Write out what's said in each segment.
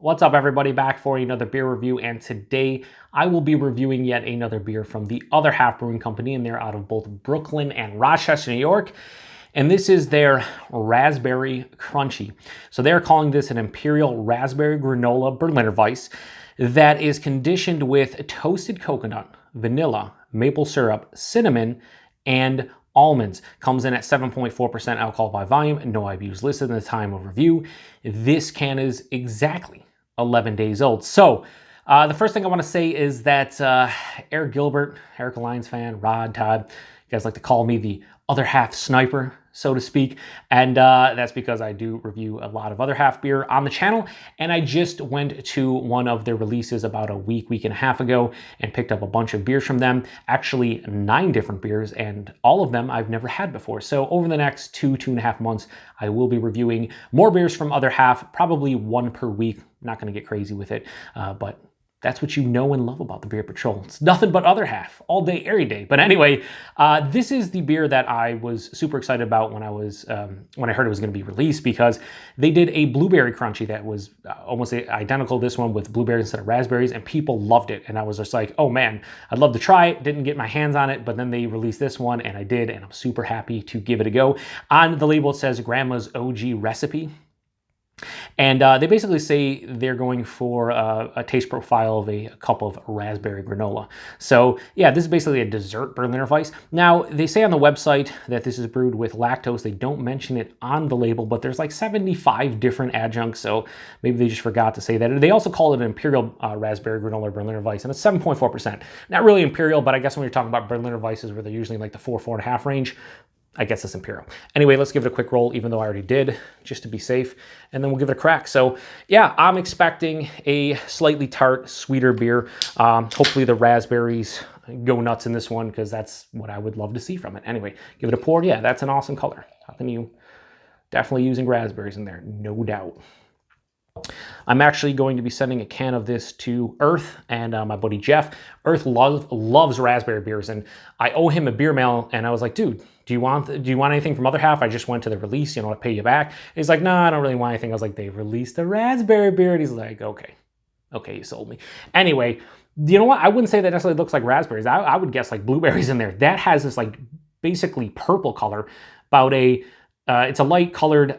What's up, everybody? Back for another beer review, and today I will be reviewing yet another beer from the Other Half Brewing Company, and they're out of both Brooklyn and Rochester, New York. And this is their Raspberry Crunchee. So they're calling this an Imperial Raspberry Granola Berliner Weisse that is conditioned with toasted coconut, vanilla, maple syrup, cinnamon, and almonds. Comes in at 7.4% alcohol by volume, no IBUs listed in the time of review. This can is exactly 11 days old. So the first thing I want to say is that Eric Gilbert, Eric Lyons fan, Rod, Todd, you guys like to call me the other half sniper, so to speak. And that's because I do review a lot of other half beer on the channel. And I just went to one of their releases about a week and a half ago and picked up a bunch of beers from them. Actually, 9 different beers, and all of them I've never had before. So over the next 2.5 months, I will be reviewing more beers from Other Half, probably 1 per week. Not going to get crazy with it, but that's what you know and love about the Beer Patrol. It's nothing but Other Half, all day, every day. But anyway, this is the beer that I was super excited about when I heard it was going to be released, because they did a blueberry crunchy that was almost identical to this one with blueberries instead of raspberries, and people loved it. And I was just like, oh man, I'd love to try it. Didn't get my hands on it, but then they released this one, and I did, and I'm super happy to give it a go. On the label, it says Grandma's OG recipe. And they basically say they're going for a taste profile of a cup of raspberry granola. So yeah, this is basically a dessert Berliner Weisse. Now, they say on the website that this is brewed with lactose. They don't mention it on the label, but there's like 75 different adjuncts, so maybe they just forgot to say that. They also call it an Imperial Raspberry Granola Berliner Weisse, and it's 7.4%. Not really Imperial, but I guess when you're talking about Berliner Weisses where they're usually like the 4.5 range, I guess it's Imperial. Anyway, let's give it a quick roll, even though I already did, just to be safe, and then we'll give it a crack. So yeah, I'm expecting a slightly tart, sweeter beer. Hopefully the raspberries go nuts in this one, because that's what I would love to see from it. Anyway, give it a pour. Yeah, that's an awesome color. Nothing new. Definitely using raspberries in there, no doubt. I'm actually going to be sending a can of this to Earth and my buddy Jeff. Earth loves raspberry beers, and I owe him a beer mail, and I was like, dude, do you want anything from Other Half? I just went to the release, you know, to pay you back. And he's like, no, I don't really want anything. I was like, they released a raspberry beer, and he's like, okay, you sold me. Anyway, you know what? I wouldn't say that necessarily looks like raspberries. I would guess like blueberries in there. That has this like basically purple color, about it's a light colored,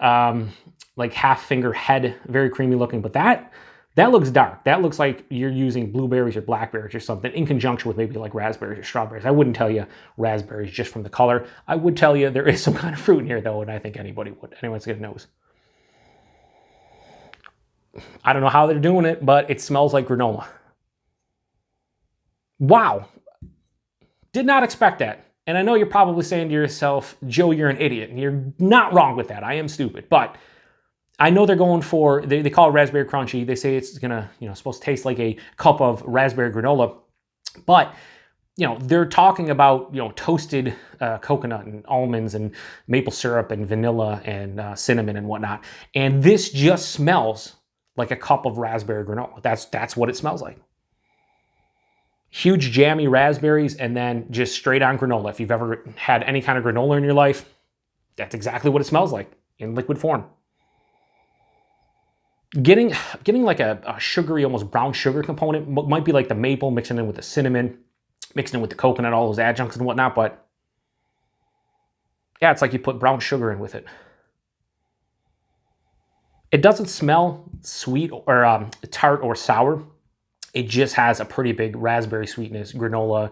like half finger head, very creamy looking, but that looks dark. That looks like you're using blueberries or blackberries or something in conjunction with maybe like raspberries or strawberries. I wouldn't tell you raspberries just from the color. I would tell you there is some kind of fruit in here though, and I think anybody would. Anyone's gonna knows. I don't know how they're doing it, but it smells like granola. Wow. Did not expect that. And I know you're probably saying to yourself, Joe, you're an idiot. And you're not wrong with that. I am stupid. But I know they're going for, they call it Raspberry Crunchee. They say it's gonna, supposed to taste like a cup of raspberry granola. But, they're talking about, toasted coconut and almonds and maple syrup and vanilla and cinnamon and whatnot. And this just smells like a cup of raspberry granola. That's what it smells like. Huge jammy raspberries and then just straight on granola. If you've ever had any kind of granola in your life, that's exactly what it smells like in liquid form. Getting like a sugary, almost brown sugar component. Might be like the maple mixing in with the cinnamon, mixing in with the coconut, all those adjuncts and whatnot. But yeah, it's like you put brown sugar in with it. It doesn't smell sweet or tart or sour. It just has a pretty big raspberry sweetness, granola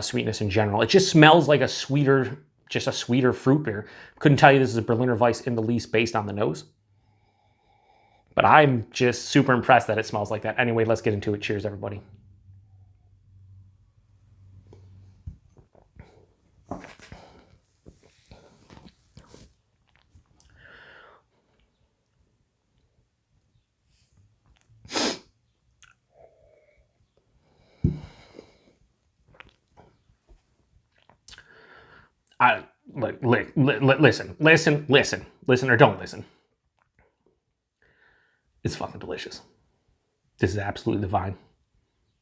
sweetness in general. It just smells like just a sweeter fruit beer. Couldn't tell you this is a Berliner Weisse in the least based on the nose. But I'm just super impressed that it smells like that. Anyway, let's get into it. Cheers, everybody. Listen or don't listen. It's fucking delicious. This is absolutely divine.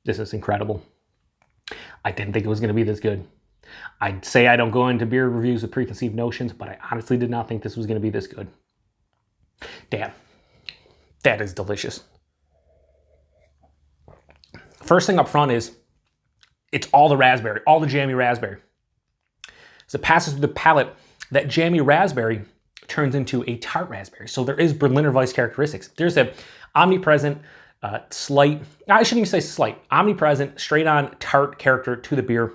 This is incredible. I didn't think it was going to be this good. I'd say I don't go into beer reviews with preconceived notions, but I honestly did not think this was going to be this good. Damn. That is delicious. First thing up front is it's all the raspberry, all the jammy raspberry. As it passes through the palate, that jammy raspberry turns into a tart raspberry. So there is Berliner Weisse characteristics. There's a omnipresent, slight, I shouldn't even say slight, omnipresent, straight on tart character to the beer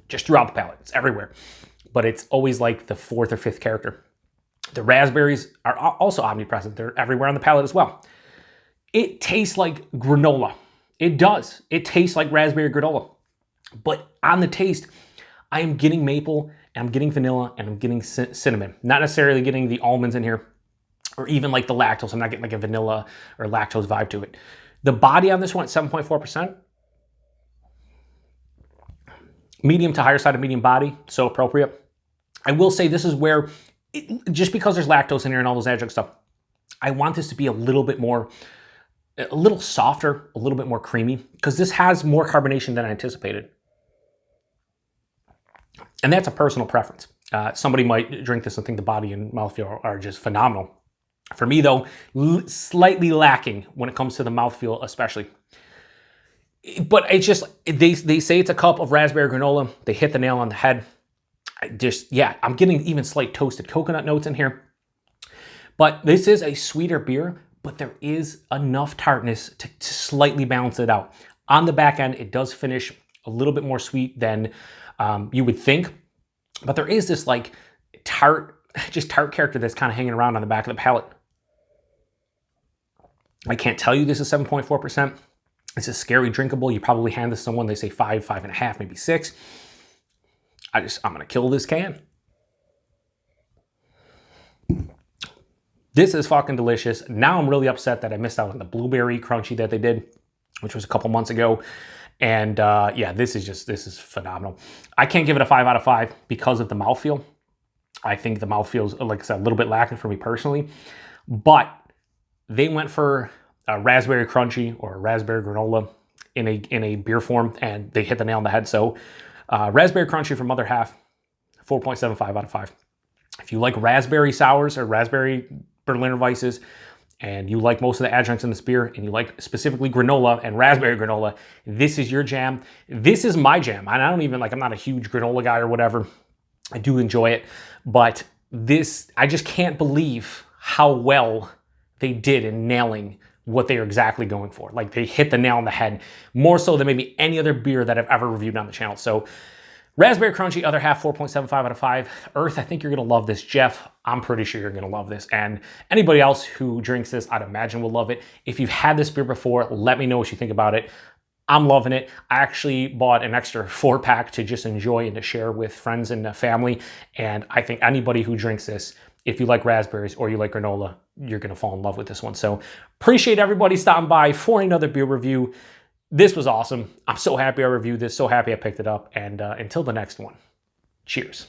just throughout the palate. It's everywhere. But it's always like the fourth or fifth character. The raspberries are also omnipresent. They're everywhere on the palate as well. It tastes like granola. It does. It tastes like raspberry granola. But on the taste, I am getting maple, and I'm getting vanilla, and I'm getting cinnamon. Not necessarily getting the almonds in here, or even like the lactose. I'm not getting like a vanilla or lactose vibe to it. The body on this one at 7.4%. Medium to higher side of medium body, so appropriate. I will say this is where, just because there's lactose in here and all those adjunct stuff, I want this to be a little bit more, a little softer, a little bit more creamy, because this has more carbonation than I anticipated. And that's a personal preference. Somebody might drink this and think the body and mouthfeel are just phenomenal. For me though, slightly lacking when it comes to the mouthfeel especially. But it's just, they say it's a cup of raspberry granola. They hit the nail on the head. Yeah, I'm getting even slight toasted coconut notes in here. But this is a sweeter beer, but there is enough tartness to slightly balance it out. On the back end, it does finish a little bit more sweet than you would think. But there is this like tart character that's kind of hanging around on the back of the palate. I can't tell you this is 7.4%. This is scary drinkable. You probably hand this to someone, they say 5, 5.5, maybe 6. I'm gonna kill this can. This is fucking delicious. Now I'm really upset that I missed out on the blueberry crunchy that they did, which was a couple months ago. And yeah, this is phenomenal. I can't give it a 5 out of 5 because of the mouthfeel. I think the mouthfeel's, like I said, a little bit lacking for me personally. But they went for a raspberry crunchy or a raspberry granola in a beer form, and they hit the nail on the head. So raspberry crunchy from Other Half, 4.75 out of 5. If you like raspberry sours or raspberry Berliner Weisses, and you like most of the adjuncts in this beer, and you like specifically granola and raspberry granola, this is your jam. This is my jam. And I don't even, like, I'm not a huge granola guy or whatever. I do enjoy it, but this, I just can't believe how well they did in nailing what they are exactly going for. Like, they hit the nail on the head, more so than maybe any other beer that I've ever reviewed on the channel. So raspberry crunchy, Other Half, 4.75 out of 5. Earth, I think you're gonna love this. Jeff, I'm pretty sure you're gonna love this. And anybody else who drinks this, I'd imagine will love it. If you've had this beer before, let me know what you think about it. I'm loving it. I actually bought an extra 4-pack to just enjoy and to share with friends and family. And I think anybody who drinks this, if you like raspberries or you like granola, you're gonna fall in love with this one. So appreciate everybody stopping by for another beer review. This was awesome. I'm so happy I reviewed this, so happy I picked it up. And until the next one, cheers.